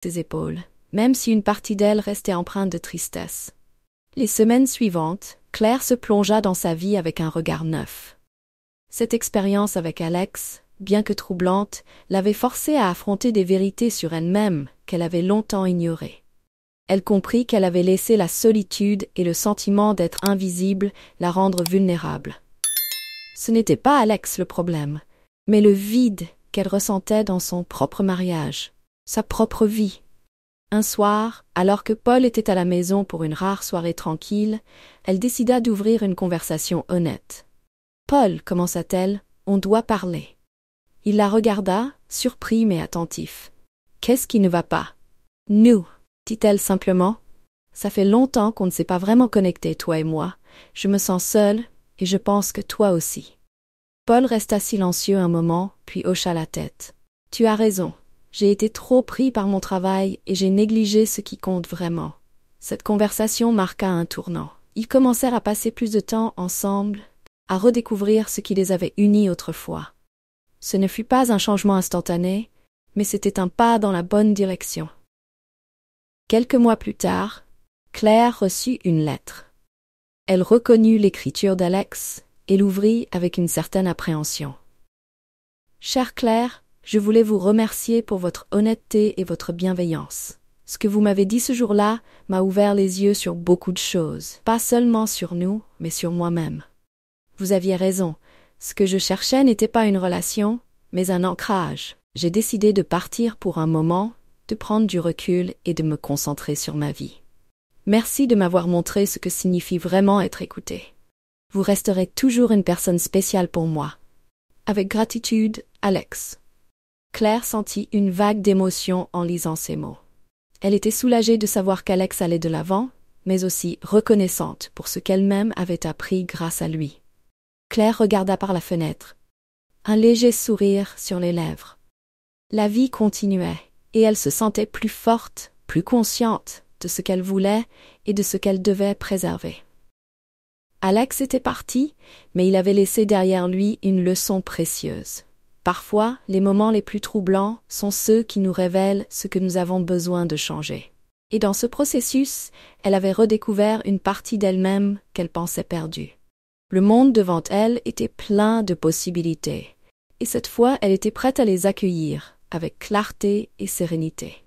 ses épaules, même si une partie d'elle restait empreinte de tristesse. Les semaines suivantes, Claire se plongea dans sa vie avec un regard neuf. Cette expérience avec Alex, bien que troublante, l'avait forcée à affronter des vérités sur elle-même qu'elle avait longtemps ignorées. Elle comprit qu'elle avait laissé la solitude et le sentiment d'être invisible la rendre vulnérable. Ce n'était pas Alex le problème, mais le vide qu'elle ressentait dans son propre mariage, sa propre vie. Un soir, alors que Paul était à la maison pour une rare soirée tranquille, elle décida d'ouvrir une conversation honnête. « Paul, commença-t-elle, on doit parler. » Il la regarda, surpris mais attentif. « Qu'est-ce qui ne va pas ?»« Nous, dit-elle simplement. Ça fait longtemps qu'on ne s'est pas vraiment connectés, toi et moi. Je me sens seule, et je pense que toi aussi. » Paul resta silencieux un moment, puis hocha la tête. « Tu as raison. J'ai été trop pris par mon travail et j'ai négligé ce qui compte vraiment. » Cette conversation marqua un tournant. Ils commencèrent à passer plus de temps ensemble, à redécouvrir ce qui les avait unis autrefois. Ce ne fut pas un changement instantané, mais c'était un pas dans la bonne direction. Quelques mois plus tard, Claire reçut une lettre. Elle reconnut l'écriture d'Alex et l'ouvrit avec une certaine appréhension. « Chère Claire, je voulais vous remercier pour votre honnêteté et votre bienveillance. Ce que vous m'avez dit ce jour-là m'a ouvert les yeux sur beaucoup de choses, pas seulement sur nous, mais sur moi-même. Vous aviez raison, ce que je cherchais n'était pas une relation, mais un ancrage. J'ai décidé de partir pour un moment, de prendre du recul et de me concentrer sur ma vie. Merci de m'avoir montré ce que signifie vraiment être écouté. Vous resterez toujours une personne spéciale pour moi. Avec gratitude, Alex. » Claire sentit une vague d'émotion en lisant ces mots. Elle était soulagée de savoir qu'Alex allait de l'avant, mais aussi reconnaissante pour ce qu'elle-même avait appris grâce à lui. Claire regarda par la fenêtre. Un léger sourire sur les lèvres. La vie continuait, et elle se sentait plus forte, plus consciente de ce qu'elle voulait et de ce qu'elle devait préserver. Alex était parti, mais il avait laissé derrière lui une leçon précieuse. Parfois, les moments les plus troublants sont ceux qui nous révèlent ce que nous avons besoin de changer. Et dans ce processus, elle avait redécouvert une partie d'elle-même qu'elle pensait perdue. Le monde devant elle était plein de possibilités, et cette fois elle était prête à les accueillir avec clarté et sérénité.